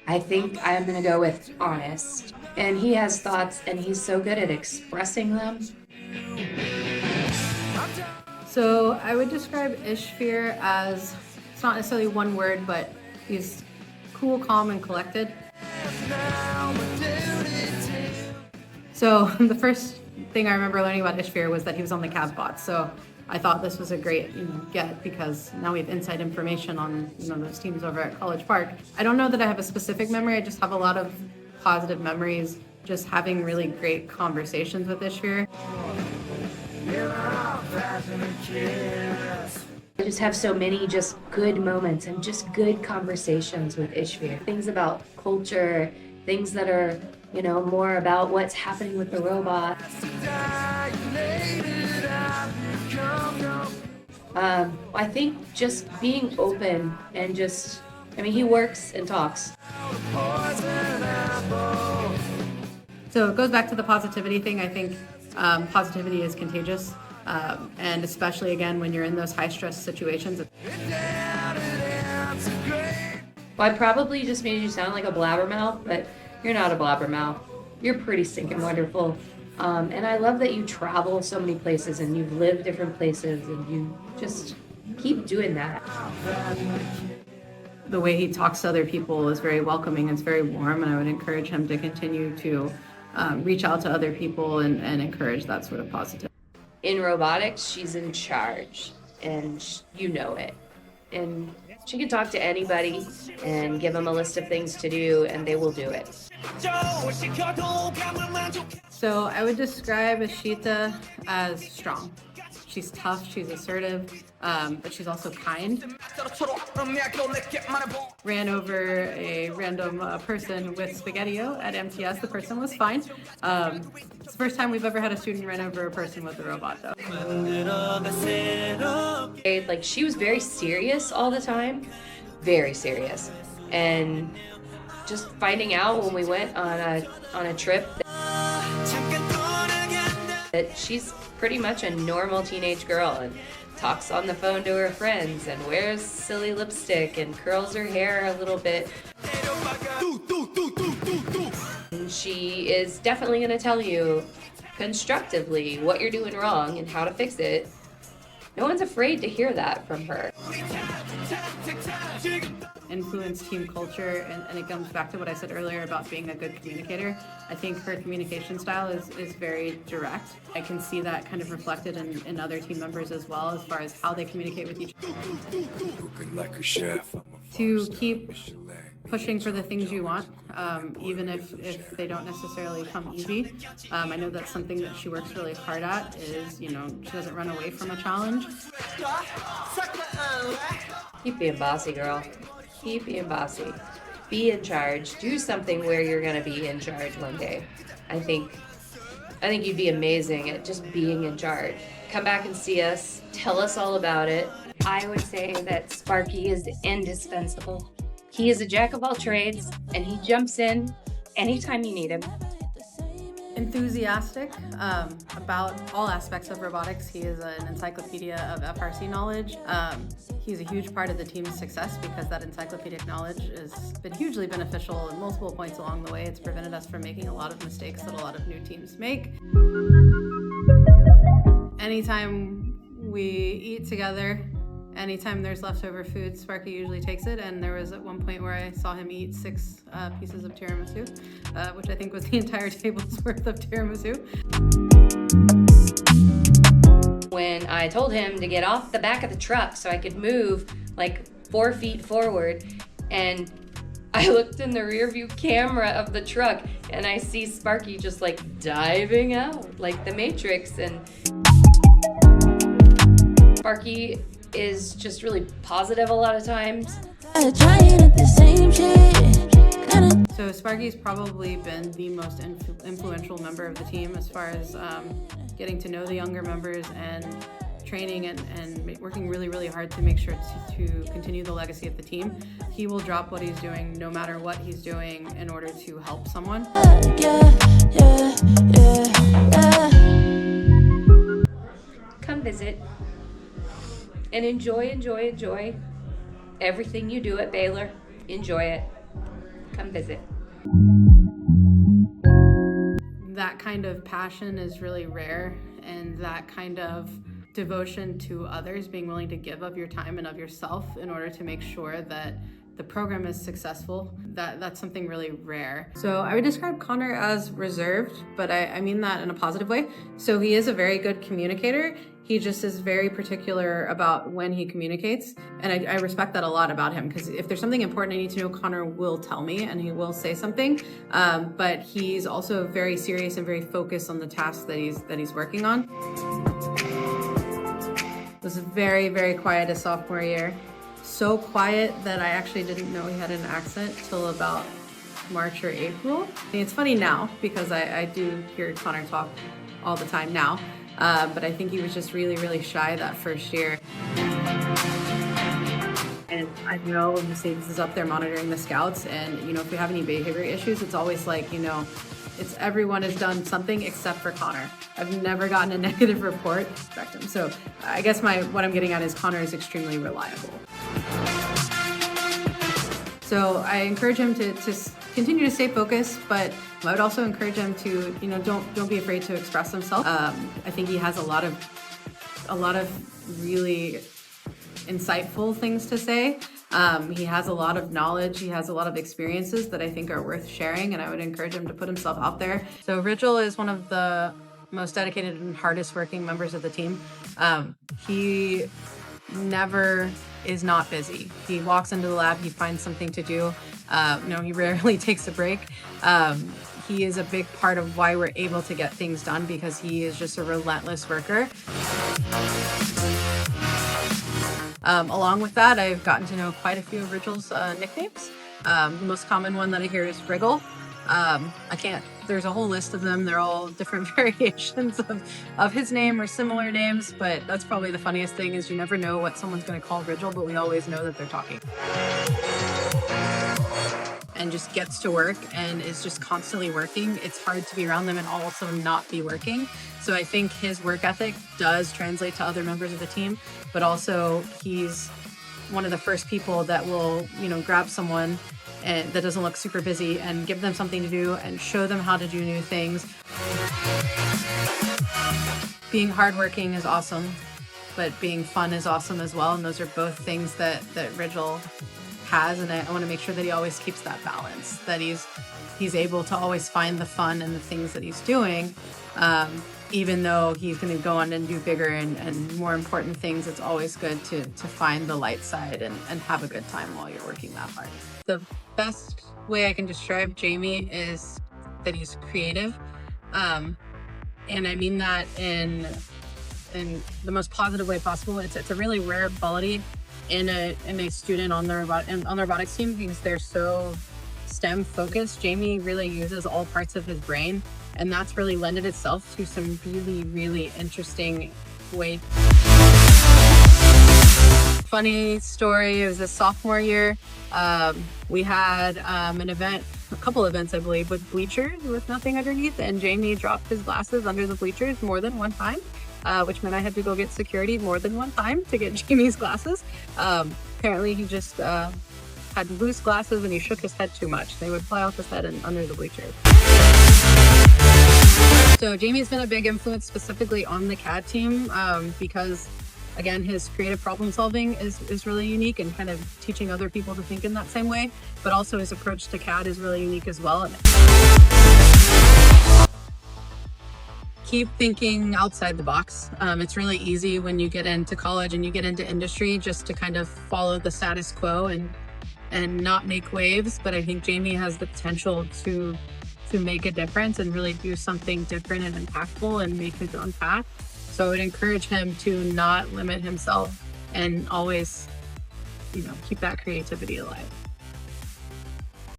I think I'm gonna go with honest. And he has thoughts and he's so good at expressing them. So I would describe Ishveer as, it's not necessarily one word, but he's cool, calm, and collected. So the first thing I remember learning about Ishveer was that he was on the Pastabots. So I thought this was a great get because now we have inside information on those teams over at College Park. I don't know that I have a specific memory. I just have a lot of positive memories just having really great conversations with Ishveer. I just have so many just good moments and just good conversations with Ishveer. Things about culture, things that are, more about what's happening with the robot. I think just being open and he works and talks. So it goes back to the positivity thing. I think positivity is contagious, and especially again when you're in those high stress situations. Well, I probably just made you sound like a blabbermouth, but you're not a blabbermouth. You're pretty stinking wonderful. And I love that you travel so many places and you've lived different places and you just keep doing that. The way he talks to other people is very welcoming. It's very warm, and I would encourage him to continue to reach out to other people and encourage that sort of positive. In robotics, she's in charge, and you know it. And she can talk to anybody and give them a list of things to do, and they will do it. So I would describe Ishita as strong. She's tough, she's assertive, but she's also kind. Ran over a random person with Spaghetti-O at MTS. The person was fine. It's the first time we've ever had a student run over a person with a robot, though. Like, she was very serious all the time, very serious. And just finding out when we went on a trip that she's pretty much a normal teenage girl and talks on the phone to her friends and wears silly lipstick and curls her hair a little bit. And she is definitely going to tell you constructively what you're doing wrong and how to fix it. No one's afraid to hear that from her. Influence team culture, and it comes back to what I said earlier about being a good communicator. I think her communication style is very direct. I can see that kind of reflected in other team members as well, as far as how they communicate with each other. To keep pushing for the things you want, even if they don't necessarily come easy. I know that's something that she works really hard at, is, she doesn't run away from a challenge. Keep being bossy, girl. Keep being bossy. Be in charge. Do something where you're going to be in charge one day. I think you'd be amazing at just being in charge. Come back and see us. Tell us all about it. I would say that Sparky is indispensable. He is a jack of all trades, and he jumps in anytime you need him. Enthusiastic about all aspects of robotics. He is an encyclopedia of FRC knowledge. He's a huge part of the team's success because that encyclopedic knowledge has been hugely beneficial at multiple points along the way. It's prevented us from making a lot of mistakes that a lot of new teams make. Anytime we eat together, anytime there's leftover food, Sparky usually takes it, and there was at one point where I saw him eat 6 pieces of tiramisu, which I think was the entire table's worth of tiramisu. When I told him to get off the back of the truck so I could move like 4 feet forward, and I looked in the rear view camera of the truck and I see Sparky just like diving out like the Matrix, and Sparky is just really positive a lot of times. So Sparky's probably been the most influential member of the team as far as getting to know the younger members and training and working really, really hard to make sure to continue the legacy of the team. He will drop what he's doing no matter what he's doing in order to help someone. Come visit and enjoy everything you do at Baylor. Enjoy it. come visit. That kind of passion is really rare, and that kind of devotion to others, being willing to give of your time and of yourself in order to make sure that the program is successful, that's something really rare. So I would describe Connor as reserved, but I mean that in a positive way. So he is a very good communicator. He just is very particular about when he communicates, and I respect that a lot about him, because if there's something important I need to know, Connor will tell me and he will say something. But he's also very serious and very focused on the task that he's working on. It was very, very quiet his sophomore year. So quiet that I actually didn't know he had an accent till about March or April. I mean, it's funny now because I do hear Connor talk all the time now. But I think he was just really, really shy that first year. And I know Mercedes is up there monitoring the scouts, and if we have any behavior issues, it's always like, it's everyone has done something except for Connor. I've never gotten a negative report. Respect him. So I guess what I'm getting at is Connor is extremely reliable. So I encourage him to continue to stay focused, but I would also encourage him to, don't be afraid to express himself. I think he has a lot of really insightful things to say. He has a lot of knowledge. He has a lot of experiences that I think are worth sharing, and I would encourage him to put himself out there. So Rijul is one of the most dedicated and hardest working members of the team. He never is not busy. He walks into the lab, he finds something to do. He rarely takes a break. He is a big part of why we're able to get things done, because he is just a relentless worker. Along with that, I've gotten to know quite a few of Rijul's nicknames. The most common one that I hear is Wriggle. There's a whole list of them. They're all different variations of his name or similar names, but that's probably the funniest thing, is you never know what someone's going to call Rijul, but we always know that they're talking. And just gets to work and is just constantly working. It's hard to be around them and also not be working. So I think his work ethic does translate to other members of the team, but also he's one of the first people that will, grab someone and that doesn't look super busy and give them something to do and show them how to do new things. Being hardworking is awesome, but being fun is awesome as well. And those are both things that Rijul has, and I want to make sure that he always keeps that balance, that he's able to always find the fun in the things that he's doing, even though he's going to go on and do bigger and more important things. It's always good to find the light side and have a good time while you're working that hard. The best way I can describe Jamie is that he's creative, and I mean that in the most positive way possible. It's a really rare quality in a student on the robotics team, because they're so STEM focused. Jamie really uses all parts of his brain, and that's really lended itself to some really, really interesting ways. Funny story, it was a sophomore year. We had a couple events, I believe, with bleachers with nothing underneath, and Jamie dropped his glasses under the bleachers more than one time. Which meant I had to go get security more than one time to get Jamie's glasses. Apparently he just had loose glasses and he shook his head too much. They would fly off his head and under the bleachers. So Jamie's been a big influence specifically on the CAD team, because again, his creative problem solving is really unique, and kind of teaching other people to think in that same way, but also his approach to CAD is really unique as well. Keep thinking outside the box. It's really easy when you get into college and you get into industry just to kind of follow the status quo and not make waves. But I think Jamie has the potential to make a difference and really do something different and impactful and make his own path. So I would encourage him to not limit himself and always, keep that creativity alive.